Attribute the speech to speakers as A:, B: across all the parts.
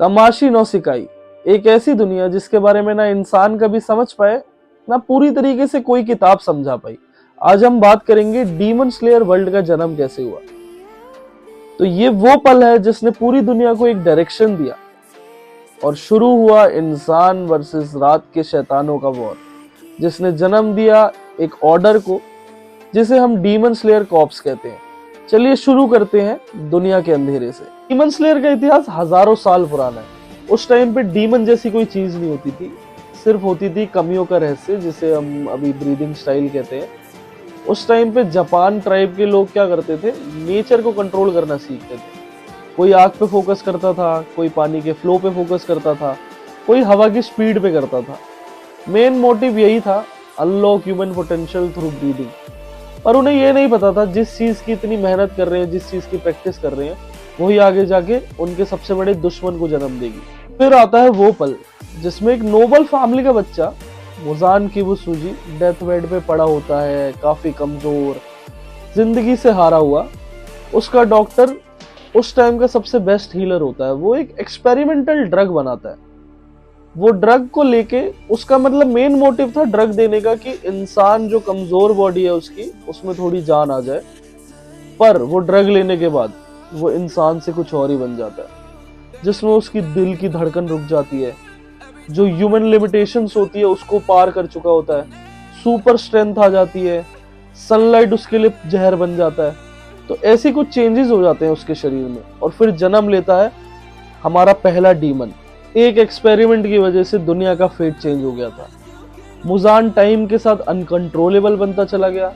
A: तमाशी नौसिकाई, एक ऐसी दुनिया जिसके बारे में ना इंसान कभी समझ पाए ना पूरी तरीके से कोई किताब समझा पाई। आज हम बात करेंगे डीमन स्लेयर वर्ल्ड का जन्म कैसे हुआ। तो ये वो पल है जिसने पूरी दुनिया को एक डायरेक्शन दिया और शुरू हुआ इंसान वर्सेस रात के शैतानों का वॉर, जिसने जन्म दिया एक ऑर्डर को जिसे हम डीमन स्लेयर कॉर्प्स कहते हैं। चलिए शुरू करते हैं दुनिया के अंधेरे से। डीमन स्लेयर का इतिहास हजारों साल पुराना है। उस टाइम पे डीमन जैसी कोई चीज नहीं होती थी, सिर्फ होती थी कमियों का रहस्य, जिसे हम अभी ब्रीदिंग स्टाइल कहते हैं। उस टाइम पे जापान ट्राइब के लोग क्या करते थे, नेचर को कंट्रोल करना सीखते थे। कोई आग पे फोकस करता था, कोई पानी के फ्लो पे फोकस करता था, कोई हवा की स्पीड पे करता था। मेन मोटिव यही था, unlock human potential through breathing. पर उन्हें ये नहीं पता था जिस चीज की इतनी मेहनत कर रहे हैं, जिस चीज की प्रैक्टिस कर रहे हैं, वही आगे जाके उनके सबसे बड़े दुश्मन को जन्म देगी। फिर आता है वो पल जिसमें एक नोबल फैमिली का बच्चा मुजान किबुत्सुजी डेथ बेड पे पड़ा होता है, काफी कमजोर, जिंदगी से हारा हुआ। उसका डॉक्टर उस टाइम का सबसे बेस्ट हीलर होता है। वो एक एक्सपेरिमेंटल ड्रग बनाता है। वो ड्रग को लेके उसका मतलब मेन मोटिव था ड्रग देने का कि इंसान जो कमजोर बॉडी है उसकी, उसमें थोड़ी जान आ जाए। पर वो ड्रग लेने के बाद वो इंसान से कुछ और ही बन जाता है, जिसमें उसकी दिल की धड़कन रुक जाती है, जो ह्यूमन लिमिटेशंस होती है उसको पार कर चुका होता है, सुपर स्ट्रेंथ आ जाती है, सनलाइट उसके लिए जहर बन जाता है। तो ऐसे कुछ चेंजेस हो जाते हैं उसके शरीर में और फिर जन्म लेता है हमारा पहला डीमन। एक एक्सपेरिमेंट की वजह से दुनिया का फेट चेंज हो गया था। मुजान टाइम के साथ अनकंट्रोलेबल बनता चला गया।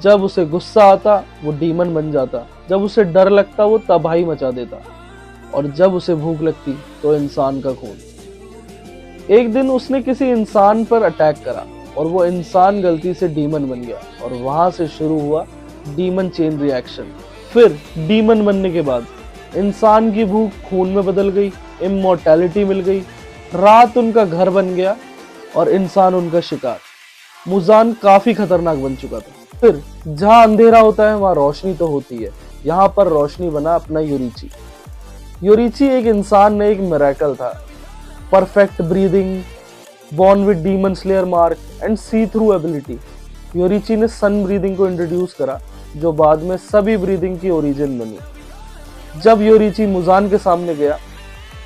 A: जब उसे गुस्सा आता वो डीमन बन जाता, जब उसे डर लगता वो तबाही मचा देता, और जब उसे भूख लगती तो इंसान का खून। एक दिन उसने किसी इंसान पर अटैक करा और वो इंसान गलती से डीमन बन गया, और वहां से शुरू हुआ डीमन चेन रिएक्शन। फिर डीमन बनने के बाद इंसान की भूख खून में बदल गई, इमॉर्टैलिटी मिल गई, रात उनका घर बन गया और इंसान उनका शिकार। मुजान काफी खतरनाक बन चुका था। फिर जहां अंधेरा होता है वहां रोशनी तो होती है। यहाँ पर रोशनी बना अपना योरीची। योरीची एक इंसान ने एक मिरेकल था, perfect breathing, born with demon slayer mark and see through ability. Yoriichi ने सन ब्रीदिंग को इंट्रोड्यूस करा, जो बाद में सभी ब्रीदिंग की ओरिजिन बनी। जब योरीची मुजान के सामने गया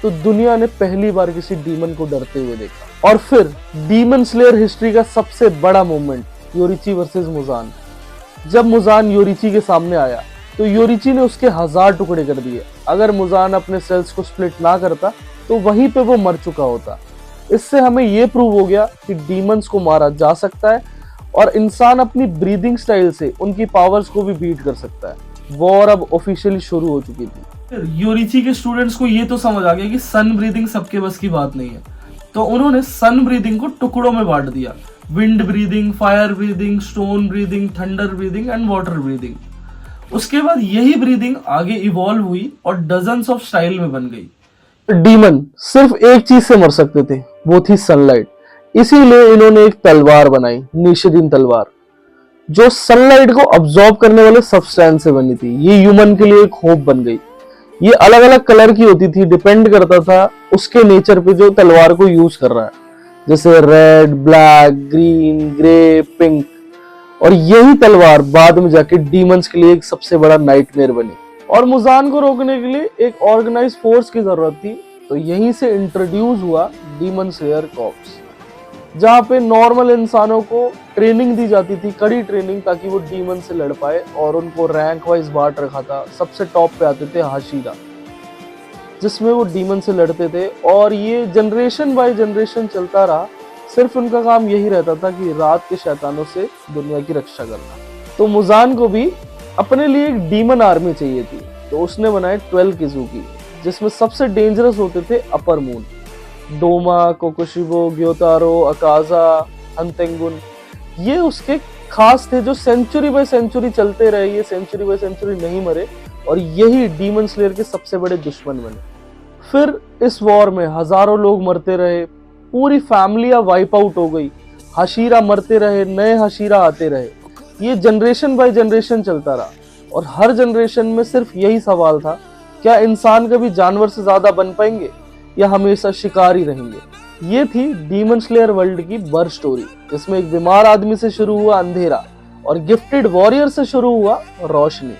A: तो दुनिया ने पहली बार किसी डीमन को डरते हुए देखा। और फिर डीमन स्लेयर हिस्ट्री का सबसे बड़ा मोमेंट, योरीची वर्सेस मुजान। जब मुजान योरीची के सामने आया तो योरीची ने उसके 1000 टुकड़े कर दिए। अगर मुजान अपने सेल्स को स्प्लिट ना करता तो वहीं पे वो मर चुका होता। इससे हमें ये प्रूव हो गया कि डीमंस को मारा जा सकता है और इंसान अपनी ब्रीदिंग स्टाइल से उनकी पावर्स को भी बीट कर सकता है। वॉर अब ऑफिशियली शुरू हो चुकी थी। योरीची के स्टूडेंट्स को ये तो समझ आ गया कि सन ब्रीदिंग सबके बस की बात नहीं है, तो उन्होंने सन ब्रीदिंग को टुकड़ों में बांट दिया। Wind breathing, fire breathing, stone breathing, thunder breathing and water breathing. उसके बाद यही ब्रीदिंग आगे इवॉल्व हुई और डजन्स ऑफ स्टाइल में बन गई। डीमन सिर्फ एक चीज से मर सकते थे, वो थी सनलाइट। इसीलिए इन्होंने एक तलवार बनाई, निशिरिन तलवार, जो सनलाइट को अब्सॉर्ब करने वाले सब्सटेंस से बनी थी। ये ह्यूमन के लिए एक होप बन गई। ये अलग अलग कलर की होती थी, डिपेंड करता था उसके नेचर पे जो तलवार को यूज कर रहा है, जैसे red, black, green, grey, pink. और यही तलवार बाद में जाके डीमंस के लिए एक सबसे बड़ा नाइटमेयर बनी। और मुजान को रोकने के लिए एक ऑर्गेनाइज फोर्स की जरूरत थी, तो यहीं से इंट्रोड्यूस हुआ डीमन स्लेयर कॉर्प्स, जहाँ पे नॉर्मल इंसानों को ट्रेनिंग दी जाती थी, कड़ी ट्रेनिंग, ताकि वो डीमन से लड़ पाए। और उनको रैंक वाइज बांट रखा था। सबसे टॉप पे आते थे हाशिरा, जिसमें वो डीमन से लड़ते थे। और ये जनरेशन बाय जनरेशन चलता रहा। सिर्फ उनका काम यही रहता था कि रात के शैतानों से दुनिया की रक्षा करना। तो मुजान को भी अपने लिए एक डीमन आर्मी चाहिए थी, तो उसने बनाए 12 किजुकी, जिसमें सबसे डेंजरस होते थे अपर मून, डोमा, कोकोशिबो, ग्योतारो, अकाजा, हंतेंगुन। ये उसके खास थे जो सेंचुरी बाय सेंचुरी चलते रहे, ये सेंचुरी बाय सेंचुरी नहीं मरे, और यही डीमन स्लेयर के सबसे बड़े दुश्मन बने। फिर इस वॉर में हजारों लोग मरते रहे, पूरी फैमिलियां वाइप आउट हो गई, हशीरा मरते रहे, नए हशीरा आते रहे। ये जनरेशन बाय जनरेशन चलता रहा और हर जनरेशन में सिर्फ यही सवाल था क्या इंसान कभी जानवर से ज्यादा बन पाएंगे या हमेशा शिकार ही रहेंगे? ये थी डीमन स्लेयर वर्ल्ड की बर्थ स्टोरी, जिसमें एक बीमार आदमी से शुरू हुआ अंधेरा और गिफ्टेड वॉरियर से शुरू हुआ रोशनी।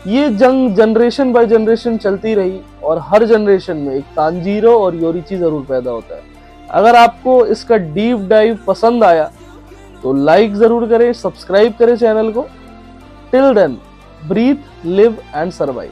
A: ये जंग जनरेशन बाय जनरेशन चलती रही और हर जनरेशन में एक तांजीरो और योरिची जरूर पैदा होता है। अगर आपको इसका डीप डाइव पसंद आया तो लाइक जरूर करें, सब्सक्राइब करें चैनल को। Till then, breathe, live and survive.